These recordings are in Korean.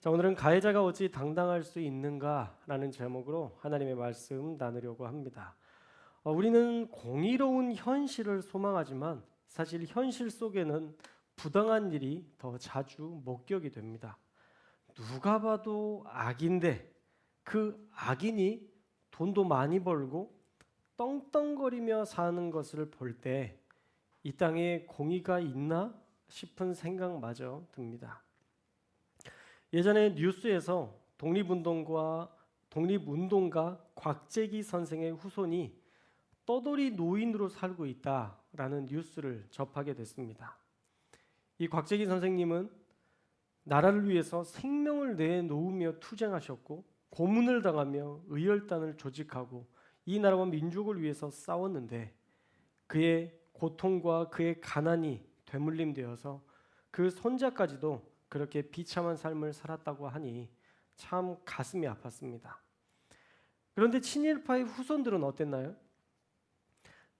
자, 오늘은 가해자가 어찌 당당할 수 있는가라는 제목으로 하나님의 말씀 나누려고 합니다. 우리는 공의로운 현실을 소망하지만 사실 현실 속에는 부당한 일이 더 자주 목격이 됩니다. 누가 봐도 악인데 그 악인이 돈도 많이 벌고 떵떵거리며 사는 것을 볼 때 이 땅에 공의가 있나 싶은 생각마저 듭니다. 예전에 뉴스에서 독립운동가 곽재기 선생의 후손이 떠돌이 노인으로 살고 있다라는 뉴스를 접하게 됐습니다. 이 곽재기 선생님은 나라를 위해서 생명을 내놓으며 투쟁하셨고 고문을 당하며 의열단을 조직하고 이 나라와 민족을 위해서 싸웠는데 그의 고통과 그의 가난이 되물림되어서 그 손자까지도 그렇게 비참한 삶을 살았다고 하니 참 가슴이 아팠습니다. 그런데 친일파의 후손들은 어땠나요?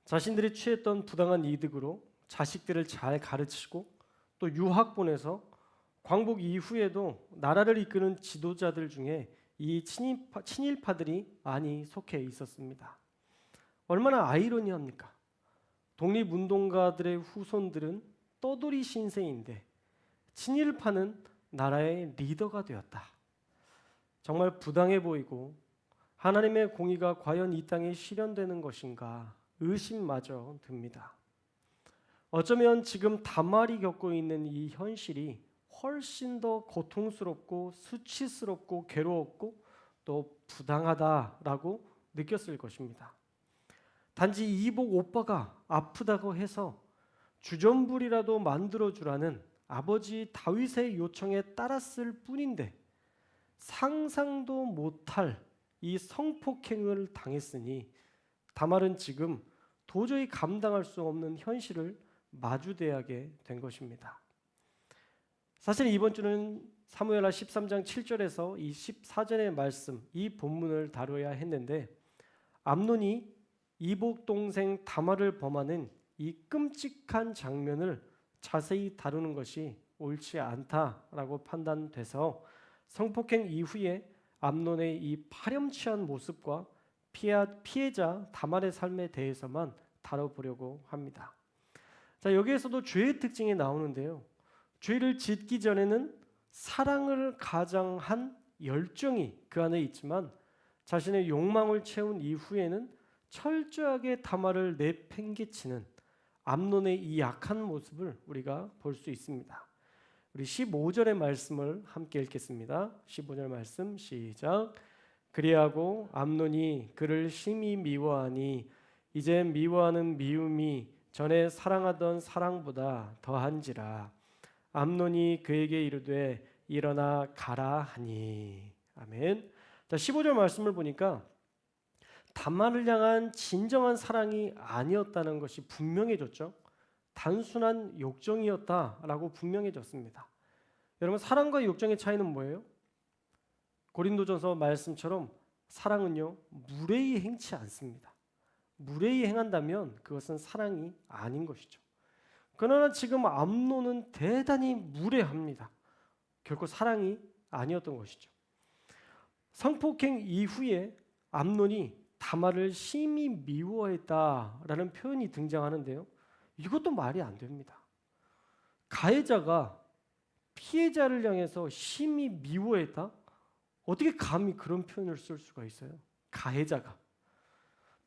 자신들이 취했던 부당한 이득으로 자식들을 잘 가르치고 또 유학 보내서 광복 이후에도 나라를 이끄는 지도자들 중에 이 친일파들이 많이 속해 있었습니다. 얼마나 아이러니합니까? 독립운동가들의 후손들은 떠돌이 신세인데 친일파는 나라의 리더가 되었다. 정말 부당해 보이고 하나님의 공의가 과연 이 땅에 실현되는 것인가 의심마저 듭니다. 어쩌면 지금 다말이 겪고 있는 이 현실이 훨씬 더 고통스럽고 수치스럽고 괴로웠고 또 부당하다라고 느꼈을 것입니다. 단지 이복 오빠가 아프다고 해서 주전부리라도 만들어주라는 아버지 다윗의 요청에 따랐을 뿐인데 상상도 못할 이 성폭행을 당했으니 다말은 지금 도저히 감당할 수 없는 현실을 마주대하게 된 것입니다. 사실 이번 주는 사무엘하 13장 7절에서 이 14절의 말씀, 이 본문을 다뤄야 했는데 암논이 이복 동생 다말을 범하는 이 끔찍한 장면을 자세히 다루는 것이 옳지 않다라고 판단돼서 성폭행 이후에 암논의 이 파렴치한 모습과 피해자 다말의 삶에 대해서만 다뤄보려고 합니다. 자, 여기에서도 죄의 특징이 나오는데요. 죄를 짓기 전에는 사랑을 가장한 열정이 그 안에 있지만 자신의 욕망을 채운 이후에는 철저하게 다말을 내팽개치는 암논의 이 약한 모습을 우리가 볼 수 있습니다. 우리 15절의 말씀을 함께 읽겠습니다. 15절 말씀 시작. 그리하고 암논이 그를 심히 미워하니 이제 미워하는 미움이 전에 사랑하던 사랑보다 더한지라. 암논이 그에게 이르되 일어나 가라 하니. 아멘. 자, 15절 말씀을 보니까 다말을 향한 진정한 사랑이 아니었다는 것이 분명해졌죠. 단순한 욕정이었다라고 분명해졌습니다. 여러분, 사랑과 욕정의 차이는 뭐예요? 고린도전서 말씀처럼 사랑은요 무례히 행치 않습니다. 무례히 행한다면 그것은 사랑이 아닌 것이죠. 그러나 지금 암논은 대단히 무례합니다. 결코 사랑이 아니었던 것이죠. 성폭행 이후에 암논이 다말을 심히 미워했다라는 표현이 등장하는데요. 이것도 말이 안 됩니다. 가해자가 피해자를 향해서 심히 미워했다? 어떻게 감히 그런 표현을 쓸 수가 있어요? 가해자가.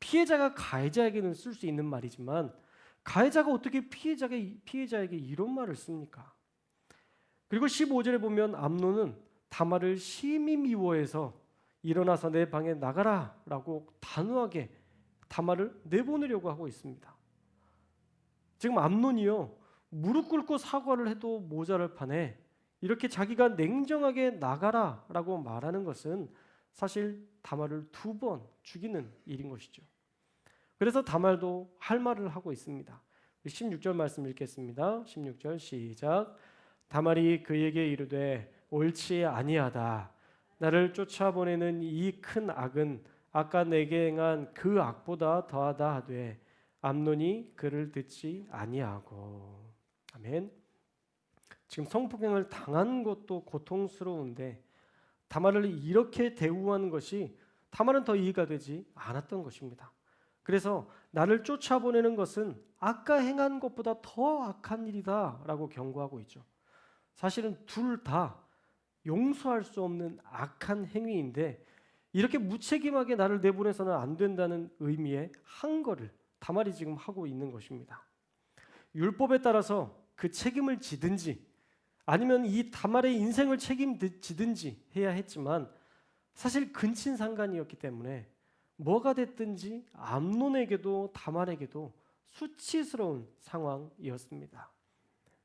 피해자가 가해자에게는 쓸 수 있는 말이지만 가해자가 어떻게 피해자에게 이런 말을 씁니까? 그리고 15절에 보면 암논은 다말을 심히 미워해서 일어나서 내 방에 나가라 라고 단호하게 다말을 내보내려고 하고 있습니다. 지금 암논이요 무릎 꿇고 사과를 해도 모자랄 판에 이렇게 자기가 냉정하게 나가라 라고 말하는 것은 사실 다말을 2번 죽이는 일인 것이죠. 그래서 다말도 할 말을 하고 있습니다. 16절 말씀 읽겠습니다. 16절 시작. 다말이 그에게 이르되 옳지 아니하다. 나를 쫓아보내는 이 큰 악은 아까 내게 행한 그 악보다 더하다 하되 암논이 그를 듣지 아니하고. 아멘. 지금 성폭행을 당한 것도 고통스러운데 다말을 이렇게 대우하는 것이 다말은 더 이해가 되지 않았던 것입니다. 그래서 나를 쫓아보내는 것은 아까 행한 것보다 더 악한 일이다 라고 경고하고 있죠. 사실은 둘 다 용서할 수 없는 악한 행위인데 이렇게 무책임하게 나를 내보내서는 안 된다는 의미의 항거를 다말이 지금 하고 있는 것입니다. 율법에 따라서 그 책임을 지든지 아니면 이 다말의 인생을 책임지든지 해야 했지만 사실 근친상간이었기 때문에 뭐가 됐든지 암논에게도 다말에게도 수치스러운 상황이었습니다.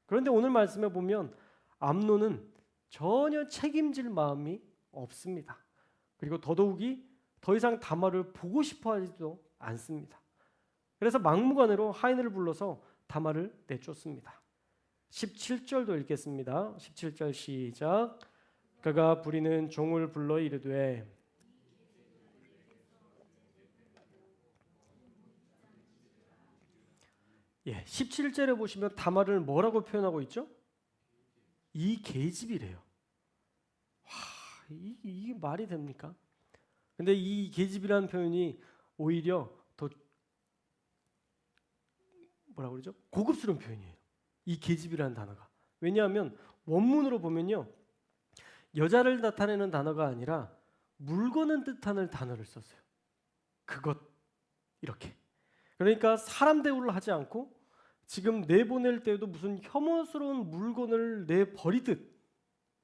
그런데 오늘 말씀에 보면 암논은 전혀 책임질 마음이 없습니다. 그리고 더더욱이 더 이상 다말을 보고 싶어 하지도 않습니다. 그래서 막무가내로 하인을 불러서 다말을 내쫓습니다. 17절도 읽겠습니다. 17절 시작. 그가 부리는 종을 불러 이르되 예, 17절에 보시면 다말을 뭐라고 표현하고 있죠? 이 계집이래요. 와, 이게 말이 됩니까? 근데 이 계집이라는 표현이 오히려 더 뭐라고 그러죠? 고급스러운 표현이에요. 이 계집이라는 단어가. 왜냐하면 원문으로 보면요. 여자를 나타내는 단어가 아니라 물건을 뜻하는 단어를 썼어요. 그것 이렇게. 그러니까 사람 대우를 하지 않고 지금 내보낼 때도 무슨 혐오스러운 물건을 내버리듯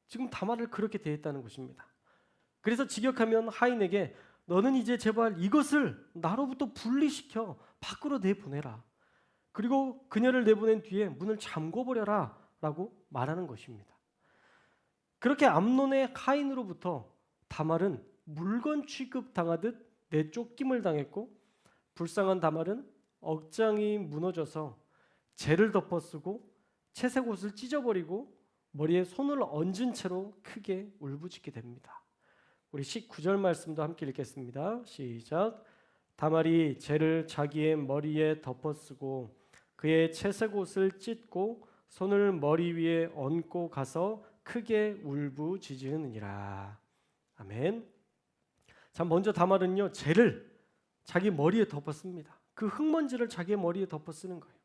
지금 다말을 그렇게 대했다는 것입니다. 그래서 직역하면 하인에게 너는 이제 제발 이것을 나로부터 분리시켜 밖으로 내보내라. 그리고 그녀를 내보낸 뒤에 문을 잠궈버려라 라고 말하는 것입니다. 그렇게 암논의 하인으로부터 다말은 물건 취급당하듯 내쫓김을 당했고 불쌍한 다말은 억장이 무너져서 재를 덮어쓰고 채색 옷을 찢어버리고 머리에 손을 얹은 채로 크게 울부짖게 됩니다. 우리 19절 말씀도 함께 읽겠습니다. 시작. 다말이 재를 자기의 머리에 덮어쓰고 그의 채색 옷을 찢고 손을 머리 위에 얹고 가서 크게 울부짖으느니라. 아멘. 자, 먼저 다말은요 재를 자기 머리에 덮어씁니다. 그 흙먼지를 자기의 머리에 덮어쓰는 거예요.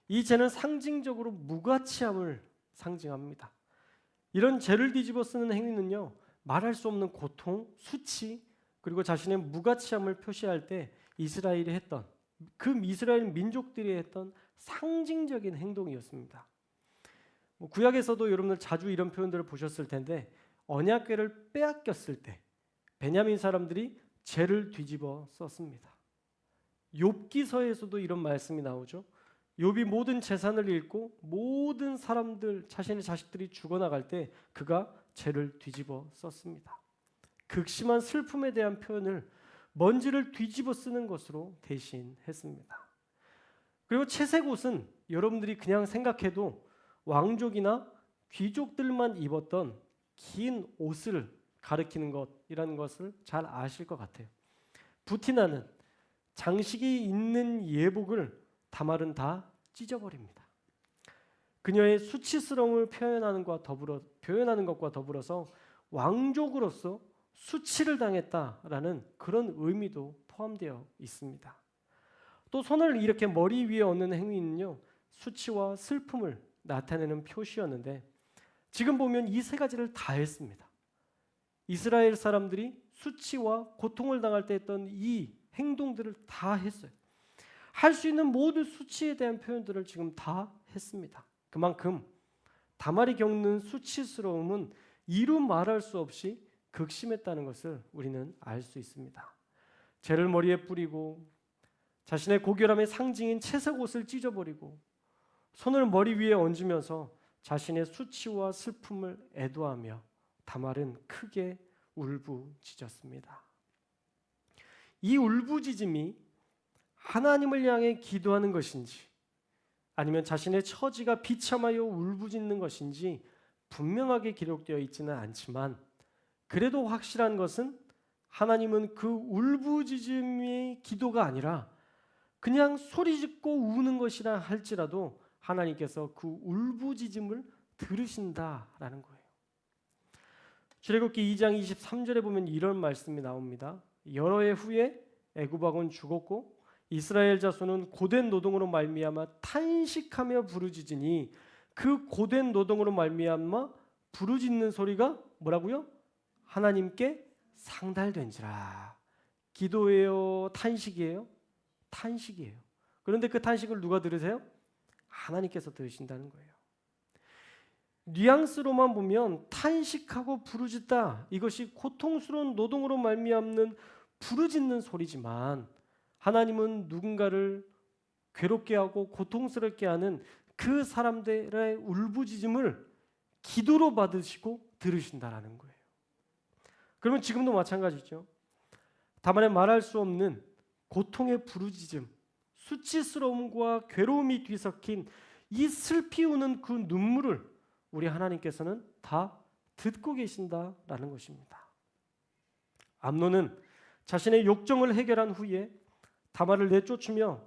이 재는 상징적으로 무가치함을 상징합니다. 이런 재를 뒤집어 쓰는 행위는요 말할 수 없는 고통, 수치 그리고 자신의 무가치함을 표시할 때 이스라엘이 했던 그 이스라엘 민족들이 했던 상징적인 행동이었습니다. 구약에서도 여러분들 자주 이런 표현들을 보셨을 텐데 언약궤를 빼앗겼을 때 베냐민 사람들이 재를 뒤집어 썼습니다. 욥기서에서도 이런 말씀이 나오죠. 욥이 모든 재산을 잃고 모든 사람들 자신의 자식들이 죽어나갈 때 그가 재를 뒤집어 썼습니다. 극심한 슬픔에 대한 표현을 먼지를 뒤집어 쓰는 것으로 대신했습니다. 그리고 채색 옷은 여러분들이 그냥 생각해도 왕족이나 귀족들만 입었던 긴 옷을 가리키는 것이라는 것을 잘 아실 것 같아요. 부티나는 장식이 있는 예복을 다말은 다 찢어버립니다. 그녀의 수치스러움을 표현하는 것과 더불어서 왕족으로서 수치를 당했다라는 그런 의미도 포함되어 있습니다. 또 손을 이렇게 머리 위에 얹는 행위는요 수치와 슬픔을 나타내는 표시였는데 지금 보면 이 세 가지를 다 했습니다. 이스라엘 사람들이 수치와 고통을 당할 때 했던 이 행동들을 다 했어요. 할 수 있는 모든 수치에 대한 표현들을 지금 다 했습니다. 그만큼 다말이 겪는 수치스러움은 이루 말할 수 없이 극심했다는 것을 우리는 알 수 있습니다. 재를 머리에 뿌리고 자신의 고결함의 상징인 채색 옷을 찢어버리고 손을 머리 위에 얹으면서 자신의 수치와 슬픔을 애도하며 다말은 크게 울부짖었습니다. 이 울부짖음이 하나님을 향해 기도하는 것인지 아니면 자신의 처지가 비참하여 울부짖는 것인지 분명하게 기록되어 있지는 않지만 그래도 확실한 것은 하나님은 그 울부짖음의 기도가 아니라 그냥 소리짓고 우는 것이라 할지라도 하나님께서 그 울부짖음을 들으신다라는 거예요. 출애굽기 2장 23절에 보면 이런 말씀이 나옵니다. 여러 해 후에 애굽 왕은 죽었고 이스라엘 자손은 고된 노동으로 말미암아 탄식하며 부르짖으니 그 고된 노동으로 말미암아 부르짖는 소리가 뭐라고요? 하나님께 상달된지라. 기도예요? 탄식이에요? 탄식이에요. 그런데 그 탄식을 누가 들으세요? 하나님께서 들으신다는 거예요. 뉘앙스로만 보면 탄식하고 부르짖다, 이것이 고통스러운 노동으로 말미암는 부르짖는 소리지만 하나님은 누군가를 괴롭게 하고 고통스럽게 하는 그 사람들의 울부짖음을 기도로 받으시고 들으신다라는 거예요. 그러면 지금도 마찬가지죠. 다만에 말할 수 없는 고통의 부르짖음, 수치스러움과 괴로움이 뒤섞인 이 슬피 우는 그 눈물을 우리 하나님께서는 다 듣고 계신다라는 것입니다. 암논은 자신의 욕정을 해결한 후에 다말을 내쫓으며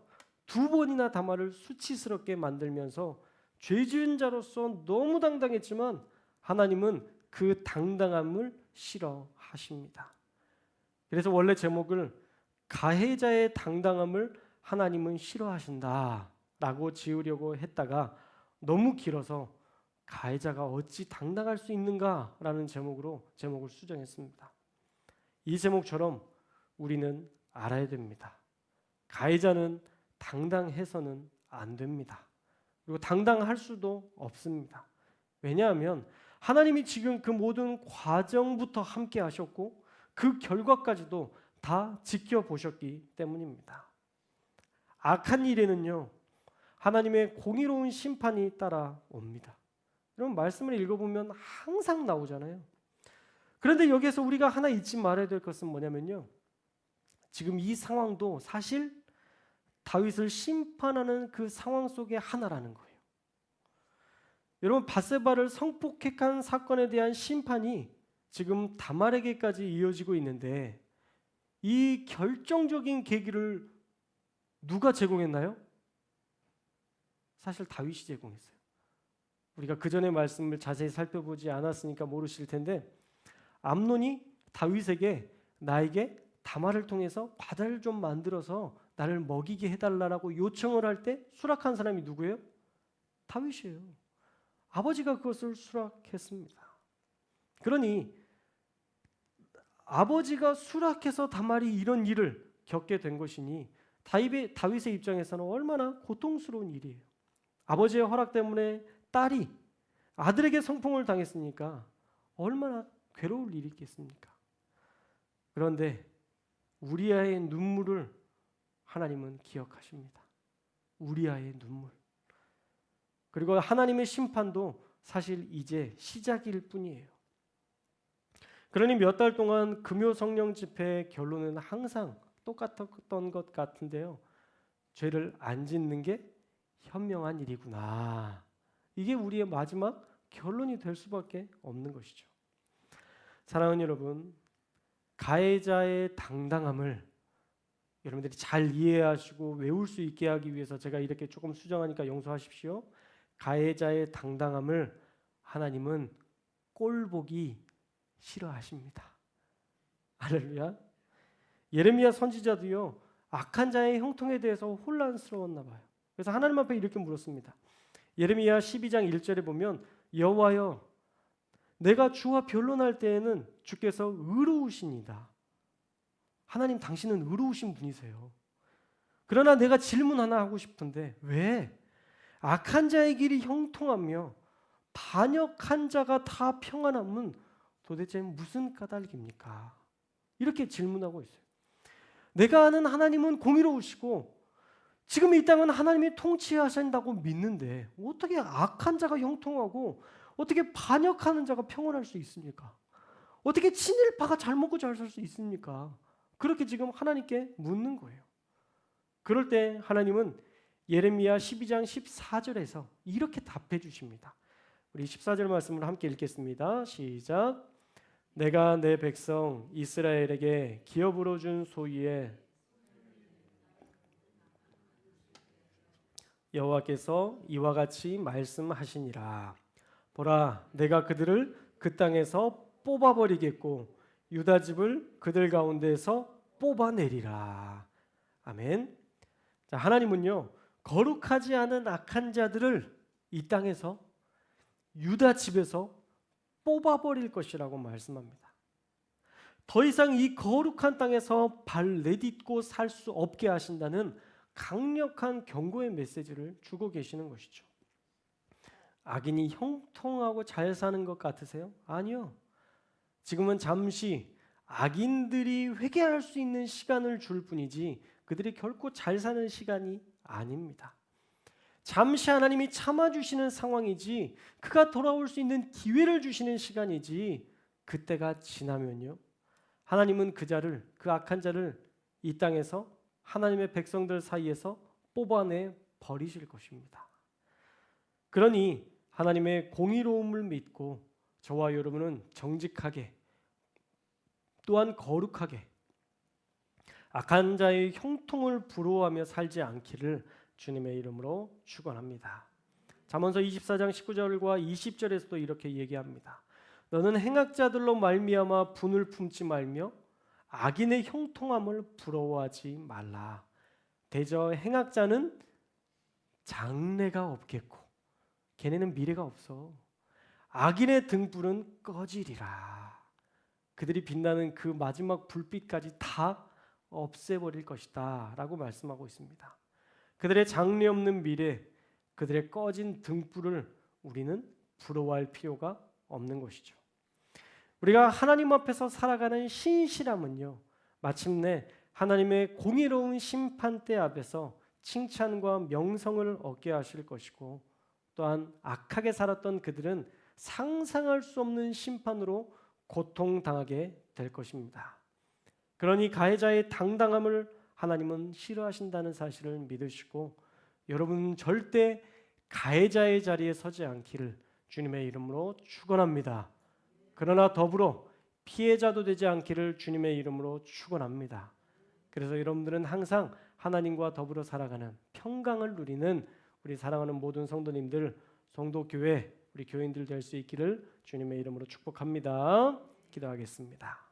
2번이나 다말을 수치스럽게 만들면서 죄 지은 자로서 너무 당당했지만 하나님은 그 당당함을 싫어하십니다. 그래서 원래 제목을 가해자의 당당함을 하나님은 싫어하신다라고 지으려고 했다가 너무 길어서 가해자가 어찌 당당할 수 있는가라는 제목으로 제목을 수정했습니다. 이 제목처럼 우리는 알아야 됩니다. 가해자는 당당해서는 안 됩니다. 그리고 당당할 수도 없습니다. 왜냐하면 하나님이 지금 그 모든 과정부터 함께 하셨고 그 결과까지도 다 지켜보셨기 때문입니다. 악한 일에는요, 하나님의 공의로운 심판이 따라옵니다. 여러분 말씀을 읽어보면 항상 나오잖아요. 그런데 여기에서 우리가 하나 잊지 말아야 될 것은 뭐냐면요, 지금 이 상황도 사실 다윗을 심판하는 그 상황 속의 하나라는 거예요. 여러분 밧세바를 성폭행한 사건에 대한 심판이 지금 다말에게까지 이어지고 있는데 이 결정적인 계기를 누가 제공했나요? 사실 다윗이 제공했어요. 우리가 그 전의 말씀을 자세히 살펴보지 않았으니까 모르실 텐데 암논이 다윗에게 나에게 다말을 통해서 바다를 좀 만들어서 나를 먹이게 해달라고 요청을 할 때 수락한 사람이 누구예요? 다윗이에요. 아버지가 그것을 수락했습니다. 그러니 아버지가 수락해서 다말이 이런 일을 겪게 된 것이니 다윗의 입장에서는 얼마나 고통스러운 일이에요. 아버지의 허락 때문에 딸이 아들에게 성폭을 당했으니까 얼마나 괴로울 일이 있겠습니까? 그런데 우리아의 눈물을 하나님은 기억하십니다. 우리아의 눈물. 그리고 하나님의 심판도 사실 이제 시작일 뿐이에요. 그러니 몇 달 동안 금요 성령 집회의 결론은 항상 똑같았던 것 같은데요. 죄를 안 짓는 게 현명한 일이구나. 이게 우리의 마지막 결론이 될 수밖에 없는 것이죠. 사랑하는 여러분, 가해자의 당당함을 여러분들이 잘 이해하시고 외울 수 있게 하기 위해서 제가 이렇게 조금 수정하니까 용서하십시오. 가해자의 당당함을 하나님은 꼴보기 싫어하십니다. 할렐루야. 예레미야 선지자도요, 악한 자의 형통에 대해서 혼란스러웠나 봐요. 그래서 하나님 앞에 이렇게 물었습니다. 예레미야 12장 1절에 보면 여호와여, 내가 주와 변론할 때에는 주께서 의로우시니다. 하나님 당신은 의로우신 분이세요. 그러나 내가 질문 하나 하고 싶은데 왜 악한 자의 길이 형통하며 반역한 자가 다 평안함은 도대체 무슨 까닭입니까? 이렇게 질문하고 있어요. 내가 아는 하나님은 공의로우시고 지금 이 땅은 하나님이 통치하신다고 믿는데 어떻게 악한 자가 형통하고 어떻게 반역하는 자가 평안할 수 있습니까? 어떻게 친일파가 잘 먹고 잘 살 수 있습니까? 그렇게 지금 하나님께 묻는 거예요. 그럴 때 하나님은 예레미야 12장 14절에서 이렇게 답해 주십니다. 우리 14절 말씀을 함께 읽겠습니다. 시작. 내가 내 백성 이스라엘에게 기업으로 준 소유에 여호와께서 이와 같이 말씀하시니라. 보라, 내가 그들을 그 땅에서 뽑아버리겠고 유다 집을 그들 가운데에서 뽑아내리라. 아멘. 자, 하나님은요 거룩하지 않은 악한 자들을 이 땅에서 유다 집에서 뽑아버릴 것이라고 말씀합니다. 더 이상 이 거룩한 땅에서 발 내딛고 살 수 없게 하신다는 강력한 경고의 메시지를 주고 계시는 것이죠. 악인이 형통하고 잘 사는 것 같으세요? 아니요. 지금은 잠시 악인들이 회개할 수 있는 시간을 줄 뿐이지 그들이 결코 잘 사는 시간이 아닙니다. 잠시 하나님이 참아주시는 상황이지 그가 돌아올 수 있는 기회를 주시는 시간이지 그때가 지나면요 하나님은 그 자를, 그 악한 자를 이 땅에서 하나님의 백성들 사이에서 뽑아내 버리실 것입니다. 그러니 하나님의 공의로움을 믿고 저와 여러분은 정직하게 또한 거룩하게 악한 자의 형통을 부러워하며 살지 않기를 주님의 이름으로 축원합니다. 잠언서 24장 19절과 20절에서도 이렇게 얘기합니다. 너는 행악자들로 말미암아 분을 품지 말며 악인의 형통함을 부러워하지 말라. 대저 행악자는 장래가 없겠고 걔네는 미래가 없어. 악인의 등불은 꺼지리라. 그들이 빛나는 그 마지막 불빛까지 다 없애버릴 것이다 라고 말씀하고 있습니다. 그들의 장래 없는 미래, 그들의 꺼진 등불을 우리는 부러워할 필요가 없는 것이죠. 우리가 하나님 앞에서 살아가는 신실함은요 마침내 하나님의 공의로운 심판대 앞에서 칭찬과 명성을 얻게 하실 것이고 또한 악하게 살았던 그들은 상상할 수 없는 심판으로 고통당하게 될 것입니다. 그러니 가해자의 당당함을 하나님은 싫어하신다는 사실을 믿으시고 여러분 절대 가해자의 자리에 서지 않기를 주님의 이름으로 축원합니다. 그러나 더불어 피해자도 되지 않기를 주님의 이름으로 축원합니다. 그래서 여러분들은 항상 하나님과 더불어 살아가는 평강을 누리는 우리 사랑하는 모든 성도님들, 성도교회, 우리 교인들 될 수 있기를 주님의 이름으로 축복합니다. 기도하겠습니다.